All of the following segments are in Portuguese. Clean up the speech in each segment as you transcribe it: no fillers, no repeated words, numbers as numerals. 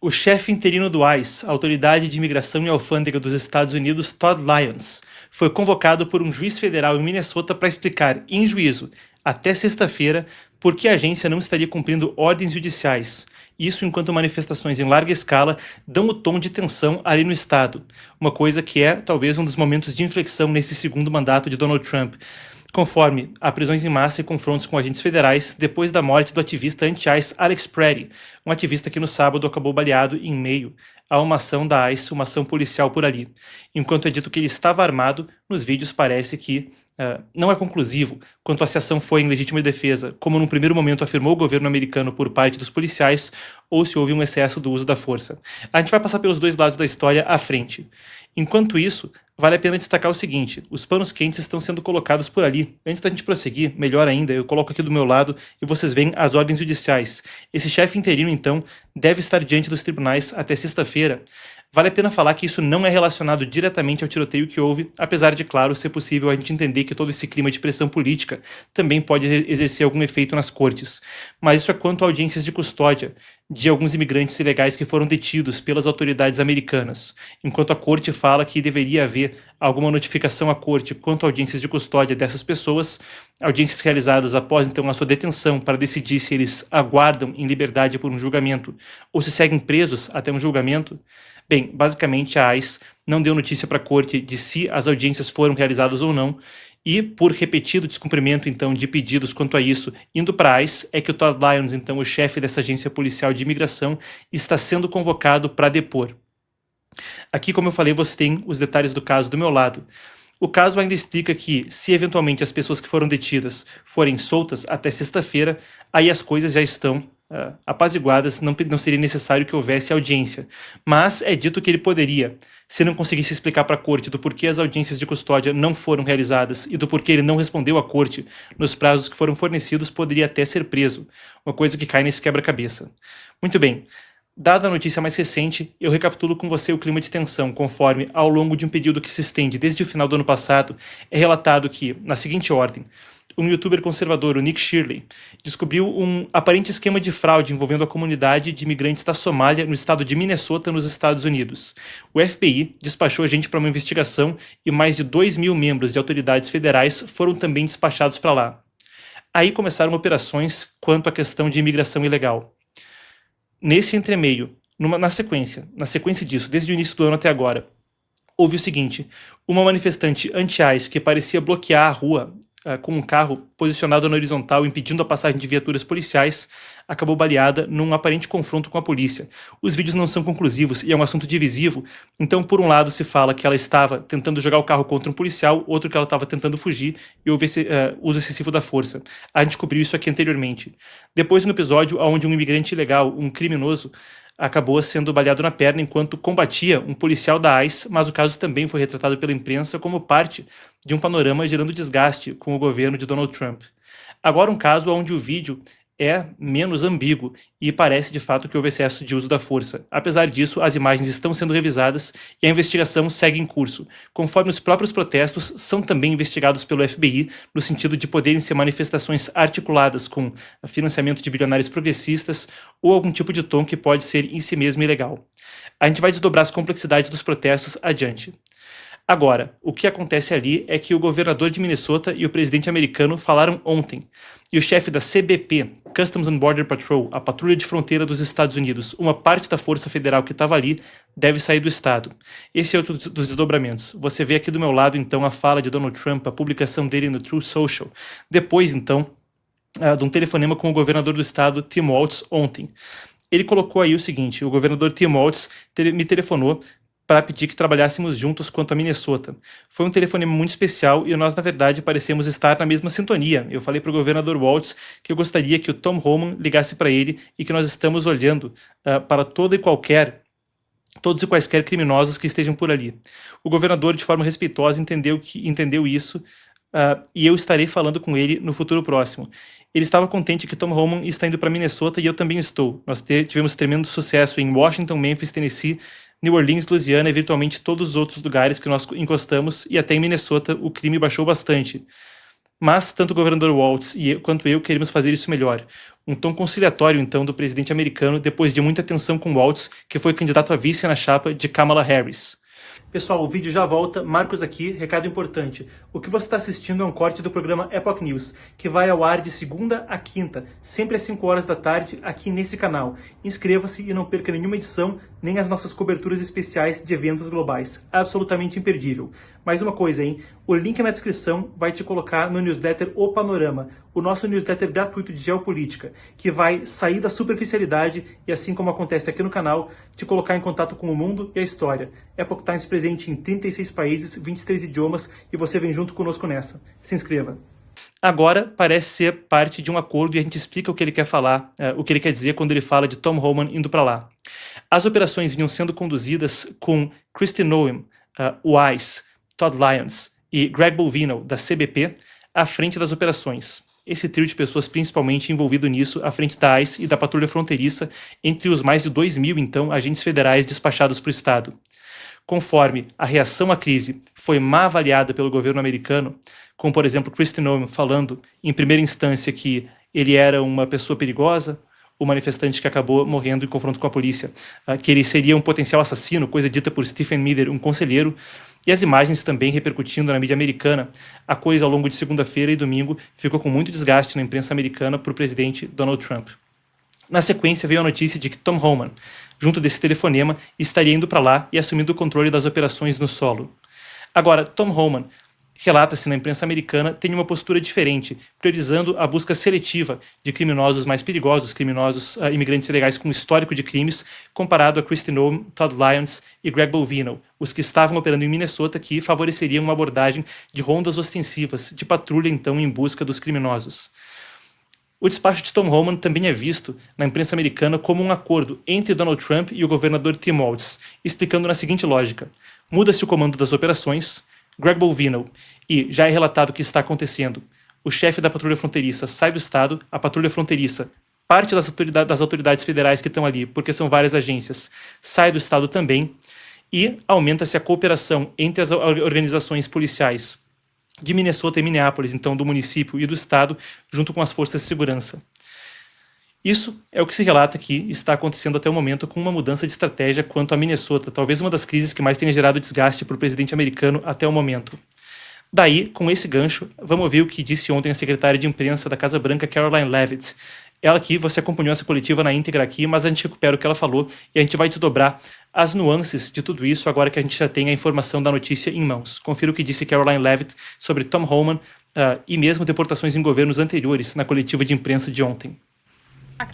O chefe interino do ICE, a Autoridade de Imigração e Alfândega dos Estados Unidos, Todd Lyons, foi convocado por um juiz federal em Minnesota para explicar, em juízo, até sexta-feira, por que a agência não estaria cumprindo ordens judiciais. Isso enquanto manifestações em larga escala dão o tom de tensão ali no estado, uma coisa que é talvez um dos momentos de inflexão nesse segundo mandato de Donald Trump, conforme há prisões em massa e confrontos com agentes federais depois da morte do ativista anti-ICE Alex Pretty, um ativista que no sábado acabou baleado em meio a uma ação da ICE, uma ação policial por ali. Enquanto é dito que ele estava armado, nos vídeos parece que não é conclusivo quanto a se a ação foi em legítima defesa, como num primeiro momento afirmou o governo americano por parte dos policiais, ou se houve um excesso do uso da força. A gente vai passar pelos dois lados da história à frente. Enquanto isso, vale a pena destacar o seguinte: os panos quentes estão sendo colocados por ali. Antes da gente prosseguir, melhor ainda, eu coloco aqui do meu lado e vocês veem as ordens judiciais. Esse chefe interino, então, deve estar diante dos tribunais até sexta-feira. Vale a pena falar que isso não é relacionado diretamente ao tiroteio que houve, apesar de, claro, ser possível a gente entender que todo esse clima de pressão política também pode exercer algum efeito nas cortes. Mas isso é quanto a audiências de custódia de alguns imigrantes ilegais que foram detidos pelas autoridades americanas, enquanto a corte fala que deveria haver alguma notificação à corte quanto a audiências de custódia dessas pessoas, audiências realizadas após então a sua detenção para decidir se eles aguardam em liberdade por um julgamento ou se seguem presos até um julgamento. Bem, basicamente a ICE não deu notícia para a corte de se as audiências foram realizadas ou não, e por repetido descumprimento então de pedidos quanto a isso, indo para a ICE, é que o Todd Lyons, então o chefe dessa agência policial de imigração, está sendo convocado para depor. Aqui, como eu falei, você tem os detalhes do caso do meu lado. O caso ainda explica que, se eventualmente as pessoas que foram detidas forem soltas até sexta-feira, aí as coisas já estão apaziguadas, não seria necessário que houvesse audiência. Mas é dito que ele poderia, se não conseguisse explicar para a corte do porquê as audiências de custódia não foram realizadas e do porquê ele não respondeu à corte nos prazos que foram fornecidos, poderia até ser preso, uma coisa que cai nesse quebra-cabeça. Muito bem. Dada a notícia mais recente, eu recapitulo com você o clima de tensão, conforme, ao longo de um período que se estende desde o final do ano passado, é relatado que, na seguinte ordem, um youtuber conservador, o Nick Shirley, descobriu um aparente esquema de fraude envolvendo a comunidade de imigrantes da Somália no estado de Minnesota, nos Estados Unidos. O FBI despachou a gente para uma investigação e mais de 2.000 membros de autoridades federais foram também despachados para lá. Aí começaram operações quanto à questão de imigração ilegal. Nesse entremeio, na sequência disso, desde o início do ano até agora, houve o seguinte: uma manifestante anti-ICE que parecia bloquear a rua com um carro posicionado na horizontal impedindo a passagem de viaturas policiais, acabou baleada num aparente confronto com a polícia. Os vídeos não são conclusivos e é um assunto divisivo, então por um lado se fala que ela estava tentando jogar o carro contra um policial, outro que ela estava tentando fugir e houve esse uso excessivo da força. A gente cobriu isso aqui anteriormente. Depois, no episódio onde um imigrante ilegal, um criminoso, acabou sendo baleado na perna enquanto combatia um policial da ICE, mas o caso também foi retratado pela imprensa como parte de um panorama gerando desgaste com o governo de Donald Trump. Agora um caso onde o vídeo é menos ambíguo e parece de fato que houve excesso de uso da força. Apesar disso, as imagens estão sendo revisadas e a investigação segue em curso, conforme os próprios protestos são também investigados pelo FBI, no sentido de poderem ser manifestações articuladas com financiamento de bilionários progressistas ou algum tipo de tom que pode ser em si mesmo ilegal. A gente vai desdobrar as complexidades dos protestos adiante. Agora, o que acontece ali é que o governador de Minnesota e o presidente americano falaram ontem, e o chefe da CBP, Customs and Border Patrol, a patrulha de fronteira dos Estados Unidos, uma parte da força federal que estava ali, deve sair do estado. Esse é outro dos desdobramentos. Você vê aqui do meu lado, então, a fala de Donald Trump, a publicação dele no Truth Social. Depois, então, de um telefonema com o governador do estado, Tim Walz, ontem. Ele colocou aí o seguinte: o governador Tim Walz me telefonou para pedir que trabalhássemos juntos quanto a Minnesota. Foi um telefonema muito especial e nós, na verdade, parecemos estar na mesma sintonia. Eu falei para o governador Walz que eu gostaria que o Tom Homan ligasse para ele e que nós estamos olhando para todos e quaisquer criminosos que estejam por ali. O governador, de forma respeitosa, entendeu isso e eu estarei falando com ele no futuro próximo. Ele estava contente que Tom Homan está indo para Minnesota e eu também estou. Nós tivemos tremendo sucesso em Washington, Memphis, Tennessee, New Orleans, Louisiana e virtualmente todos os outros lugares que nós encostamos, e até em Minnesota o crime baixou bastante. Mas tanto o governador Waltz quanto eu queremos fazer isso melhor. Um tom conciliatório, então, do presidente americano depois de muita tensão com Waltz, que foi candidato a vice na chapa de Kamala Harris. Pessoal, o vídeo já volta. Marcos aqui, recado importante. O que você está assistindo é um corte do programa Epoch News, que vai ao ar de segunda a quinta, sempre às 5 horas da tarde, aqui nesse canal. Inscreva-se e não perca nenhuma edição, nem as nossas coberturas especiais de eventos globais. Absolutamente imperdível. Mais uma coisa, hein? O link na descrição vai te colocar no newsletter O Panorama, o nosso newsletter gratuito de geopolítica, que vai sair da superficialidade e, assim como acontece aqui no canal, te colocar em contato com o mundo e a história. Epoch Times presente em 36 países, 23 idiomas, e você vem junto conosco nessa. Se inscreva. Agora parece ser parte de um acordo e a gente explica o que ele quer falar, o que ele quer dizer quando ele fala de Tom Homan indo para lá. As operações vinham sendo conduzidas com Kristi Noem, Wise, Todd Lyons e Greg Bovino, da CBP, à frente das operações. Esse trio de pessoas principalmente envolvido nisso, à frente da ICE e da Patrulha Fronteiriça, entre os mais de 2.000, então, agentes federais despachados para o Estado. Conforme a reação à crise foi má avaliada pelo governo americano, como, por exemplo, Kristi Noem falando, em primeira instância, que ele era uma pessoa perigosa, o manifestante que acabou morrendo em confronto com a polícia, que ele seria um potencial assassino, coisa dita por Stephen Miller, um conselheiro, e as imagens também repercutindo na mídia americana. A coisa, ao longo de segunda-feira e domingo, ficou com muito desgaste na imprensa americana para o presidente Donald Trump. Na sequência, veio a notícia de que Tom Homan, junto desse telefonema, estaria indo para lá e assumindo o controle das operações no solo. Agora, Tom Homan, relata-se na imprensa americana, tem uma postura diferente, priorizando a busca seletiva de criminosos mais perigosos, criminosos imigrantes ilegais com histórico de crimes, comparado a Kristi Noem, Todd Lyons e Greg Bovino, os que estavam operando em Minnesota, que favoreceriam uma abordagem de rondas ostensivas, de patrulha então em busca dos criminosos. O despacho de Tom Homan também é visto na imprensa americana como um acordo entre Donald Trump e o governador Tim Walz, explicando na seguinte lógica: muda-se o comando das operações, Greg Bovino, e já é relatado o que está acontecendo. O chefe da Patrulha Fronteiriça sai do Estado, a Patrulha Fronteiriça, parte das autoridades federais que estão ali, porque são várias agências, sai do Estado também, e aumenta-se a cooperação entre as organizações policiais de Minnesota e Minneapolis, então do município e do Estado, junto com as forças de segurança. Isso é o que se relata que está acontecendo até o momento, com uma mudança de estratégia quanto a Minnesota, talvez uma das crises que mais tenha gerado desgaste para o presidente americano até o momento. Daí, com esse gancho, vamos ouvir o que disse ontem a secretária de imprensa da Casa Branca, Caroline Leavitt. Ela que você acompanhou essa coletiva na íntegra aqui, mas a gente recupera o que ela falou e a gente vai desdobrar as nuances de tudo isso agora que a gente já tem a informação da notícia em mãos. Confira o que disse Caroline Leavitt sobre Tom Homan e mesmo deportações em governos anteriores na coletiva de imprensa de ontem.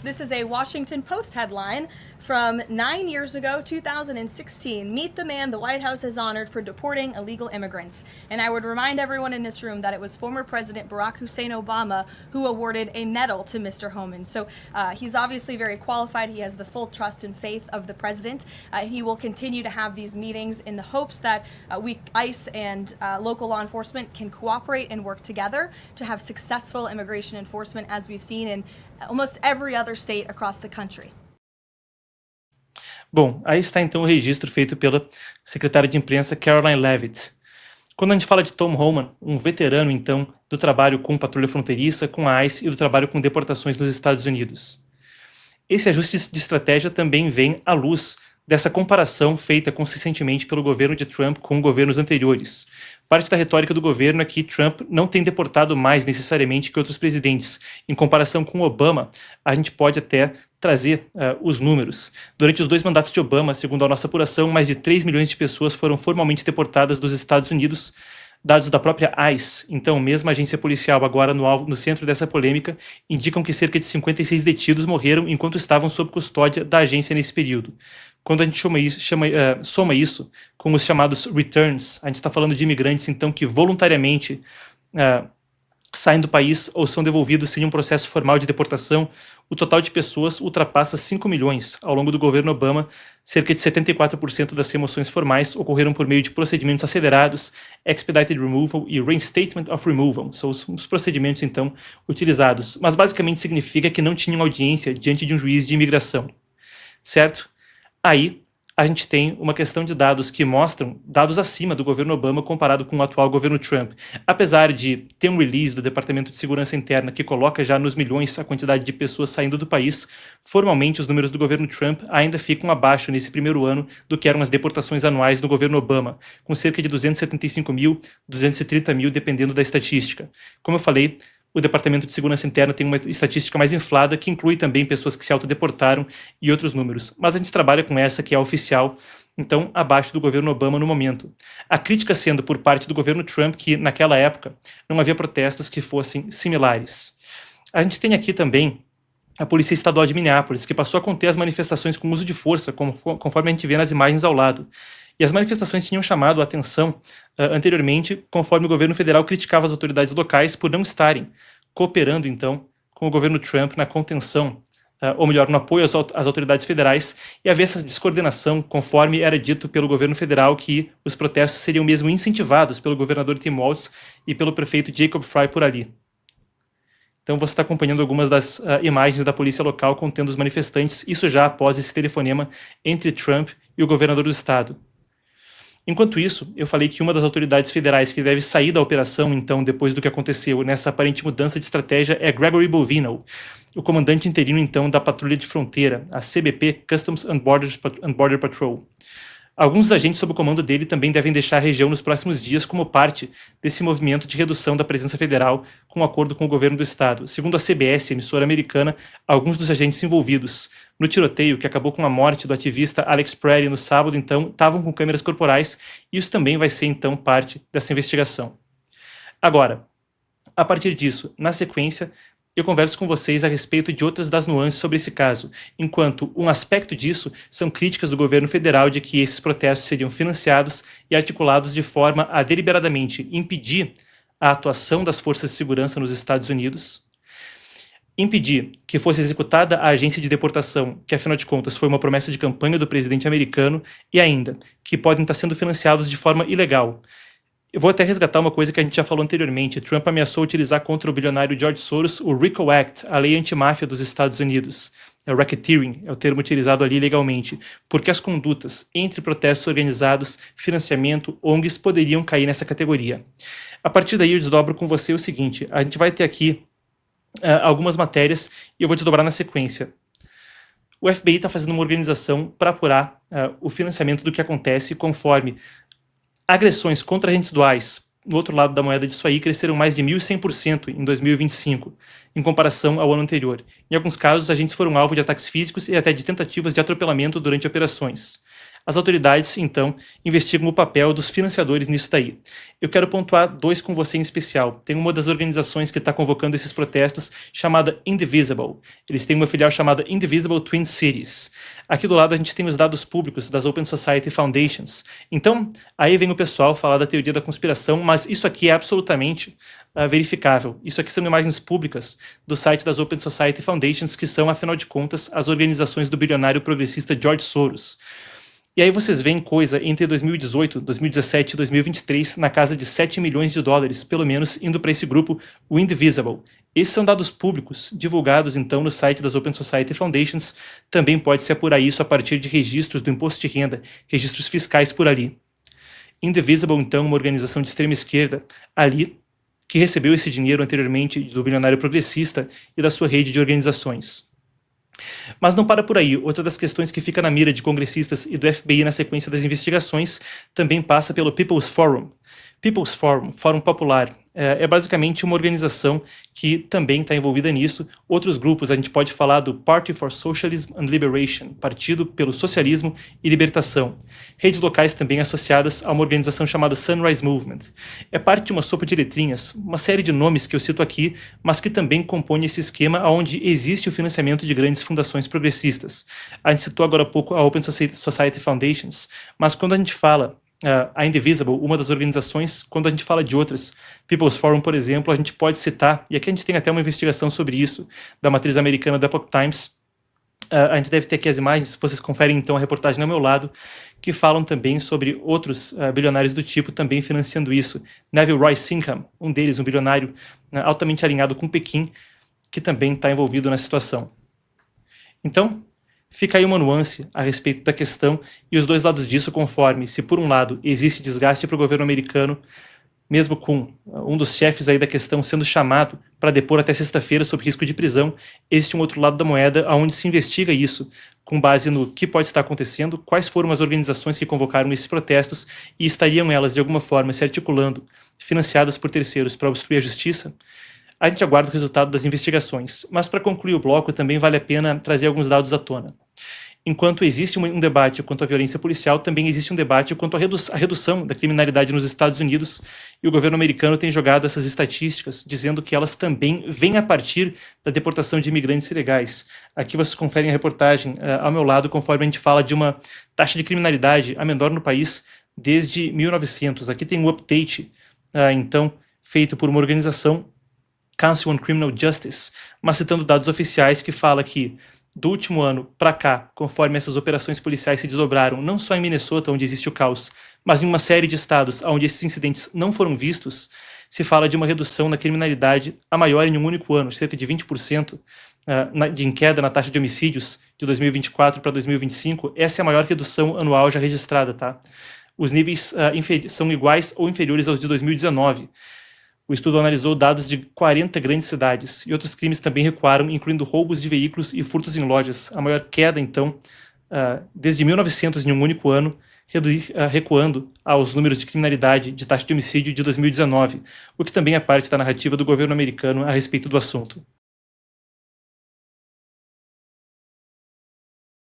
This is a Washington Post headline from 9 years ago, 2016. Meet the man the White House has honored for deporting illegal immigrants. And I would remind everyone in this room that it was former President Barack Hussein Obama who awarded a medal to Mr. Homan. So he's obviously very qualified. He has the full trust and faith of the president. He will continue to have these meetings in the hopes that ICE and local law enforcement can cooperate and work together to have successful immigration enforcement, as we've seen in almost every other state across the country. Bom, aí está então o registro feito pela secretária de imprensa Caroline Leavitt. Quando a gente fala de Tom Homan, um veterano então do trabalho com patrulha fronteiriça, com a ICE e do trabalho com deportações nos Estados Unidos. Esse ajuste de estratégia também vem à luz dessa comparação feita consistentemente pelo governo de Trump com governos anteriores. Parte da retórica do governo é que Trump não tem deportado mais necessariamente que outros presidentes. Em comparação com Obama, a gente pode até trazer os números. Durante os 2 mandatos de Obama, segundo a nossa apuração, mais de 3 milhões de pessoas foram formalmente deportadas dos Estados Unidos, dados da própria ICE, então mesmo a agência policial agora no centro dessa polêmica, indicam que cerca de 56 detidos morreram enquanto estavam sob custódia da agência nesse período. Quando a gente soma isso com os chamados returns, a gente está falando de imigrantes então que voluntariamente saem do país ou são devolvidos sem um processo formal de deportação, o total de pessoas ultrapassa 5 milhões. Ao longo do governo Obama, cerca de 74% das remoções formais ocorreram por meio de procedimentos acelerados, expedited removal e reinstatement of removal. São os procedimentos, então, utilizados. Mas basicamente significa que não tinham audiência diante de um juiz de imigração. Certo? Aí, a gente tem uma questão de dados que mostram dados acima do governo Obama comparado com o atual governo Trump. Apesar de ter um release do Departamento de Segurança Interna que coloca já nos milhões a quantidade de pessoas saindo do país, formalmente os números do governo Trump ainda ficam abaixo nesse primeiro ano do que eram as deportações anuais do governo Obama, com cerca de 275 mil, 230 mil, dependendo da estatística. Como eu falei, o Departamento de Segurança Interna tem uma estatística mais inflada, que inclui também pessoas que se autodeportaram e outros números. Mas a gente trabalha com essa que é a oficial, então abaixo do governo Obama no momento. A crítica sendo por parte do governo Trump que, naquela época, não havia protestos que fossem similares. A gente tem aqui também a Polícia Estadual de Minneapolis, que passou a conter as manifestações com uso de força, conforme a gente vê nas imagens ao lado. E as manifestações tinham chamado a atenção anteriormente, conforme o governo federal criticava as autoridades locais por não estarem cooperando, então, com o governo Trump na contenção, ou melhor, no apoio às autoridades federais, e havia essa descoordenação, conforme era dito pelo governo federal que os protestos seriam mesmo incentivados pelo governador Tim Walz e pelo prefeito Jacob Frey por ali. Então você está acompanhando algumas das imagens da polícia local contendo os manifestantes, isso já após esse telefonema entre Trump e o governador do estado. Enquanto isso, eu falei que uma das autoridades federais que deve sair da operação, então, depois do que aconteceu nessa aparente mudança de estratégia, é Gregory Bovino, o comandante interino, então, da Patrulha de Fronteira, a CBP, Customs and Border Patrol. Alguns dos agentes sob o comando dele também devem deixar a região nos próximos dias como parte desse movimento de redução da presença federal com acordo com o governo do estado. Segundo a CBS, emissora americana, alguns dos agentes envolvidos no tiroteio que acabou com a morte do ativista Alex Pretty no sábado, então, estavam com câmeras corporais e isso também vai ser, então, parte dessa investigação. Agora, a partir disso, na sequência, eu converso com vocês a respeito de outras das nuances sobre esse caso, enquanto um aspecto disso são críticas do governo federal de que esses protestos seriam financiados e articulados de forma a deliberadamente impedir a atuação das forças de segurança nos Estados Unidos, impedir que fosse executada a agência de deportação, que afinal de contas foi uma promessa de campanha do presidente americano, e ainda que podem estar sendo financiados de forma ilegal. Eu vou até resgatar uma coisa que a gente já falou anteriormente. Trump ameaçou utilizar contra o bilionário George Soros o RICO Act, a lei antimáfia dos Estados Unidos. O racketeering é o termo utilizado ali legalmente, porque as condutas entre protestos organizados, financiamento, ONGs poderiam cair nessa categoria. A partir daí eu desdobro com você o seguinte, a gente vai ter aqui algumas matérias e eu vou desdobrar na sequência. O FBI está fazendo uma organização para apurar o financiamento do que acontece conforme agressões contra agentes duais, no outro lado da moeda disso aí, cresceram mais de 1.100% em 2025, em comparação ao ano anterior. Em alguns casos, os agentes foram alvo de ataques físicos e até de tentativas de atropelamento durante operações. As autoridades, então, investigam o papel dos financiadores nisso daí. Eu quero pontuar dois com você em especial. Tem uma das organizações que está convocando esses protestos, chamada Indivisible. Eles têm uma filial chamada Indivisible Twin Cities. Aqui do lado a gente tem os dados públicos das Open Society Foundations. Então, aí vem o pessoal falar da teoria da conspiração, mas isso aqui é absolutamente verificável. Isso aqui são imagens públicas do site das Open Society Foundations, que são, afinal de contas, as organizações do bilionário progressista George Soros. E aí vocês veem coisa entre 2018, 2017 e 2023 na casa de 7 milhões de dólares, pelo menos, indo para esse grupo, o Indivisible. Esses são dados públicos, divulgados então no site das Open Society Foundations. Também pode-se apurar isso a partir de registros do imposto de renda, registros fiscais por ali. Indivisible, então, uma organização de extrema esquerda ali, que recebeu esse dinheiro anteriormente do bilionário progressista e da sua rede de organizações. Mas não para por aí. Outra das questões que fica na mira de congressistas e do FBI na sequência das investigações também passa pelo People's Forum. People's Forum, Fórum Popular, é basicamente uma organização que também está envolvida nisso. Outros grupos, a gente pode falar do Party for Socialism and Liberation, Partido pelo Socialismo e Libertação. Redes locais também associadas a uma organização chamada Sunrise Movement. É parte de uma sopa de letrinhas, uma série de nomes que eu cito aqui, mas que também compõe esse esquema onde existe o financiamento de grandes fundações progressistas. A gente citou agora há pouco a Open Society Foundations, mas quando a gente fala a Indivisible, uma das organizações, quando a gente fala de outras, People's Forum, por exemplo, a gente pode citar, e aqui a gente tem até uma investigação sobre isso, da matriz americana da Epoch Times. A gente deve ter aqui as imagens, vocês conferem então a reportagem ao meu lado, que falam também sobre outros bilionários do tipo também financiando isso. Neville Royce Singham, um deles, um bilionário altamente alinhado com Pequim, que também está envolvido na situação. Então, Fica aí uma nuance a respeito da questão e os dois lados disso conforme se, por um lado, existe desgaste para o governo americano, mesmo com um dos chefes aí da questão sendo chamado para depor até sexta-feira sob risco de prisão, existe um outro lado da moeda onde se investiga isso com base no que pode estar acontecendo, quais foram as organizações que convocaram esses protestos e estariam elas de alguma forma se articulando, financiadas por terceiros para obstruir a justiça. A gente aguarda o resultado das investigações, mas para concluir o bloco também vale a pena trazer alguns dados à tona. Enquanto existe um debate quanto à violência policial, também existe um debate quanto à redução da criminalidade nos Estados Unidos, e o governo americano tem jogado essas estatísticas, dizendo que elas também vêm a partir da deportação de imigrantes ilegais. Aqui vocês conferem a reportagem ao meu lado, conforme a gente fala de uma taxa de criminalidade a menor no país desde 1900. Aqui tem um update, então, feito por uma organização, Council on Criminal Justice, mas citando dados oficiais que fala que do último ano para cá, conforme essas operações policiais se desdobraram, não só em Minnesota, onde existe o caos, mas em uma série de estados onde esses incidentes não foram vistos, se fala de uma redução na criminalidade a maior em um único ano, cerca de 20% em queda na taxa de homicídios de 2024 para 2025. Essa é a maior redução anual já registrada, tá? Os níveis são iguais ou inferiores aos de 2019. O estudo analisou dados de 40 grandes cidades e outros crimes também recuaram, incluindo roubos de veículos e furtos em lojas. A maior queda, então, desde 1900 em um único ano, recuando aos números de criminalidade de taxa de homicídio de 2019, o que também é parte da narrativa do governo americano a respeito do assunto.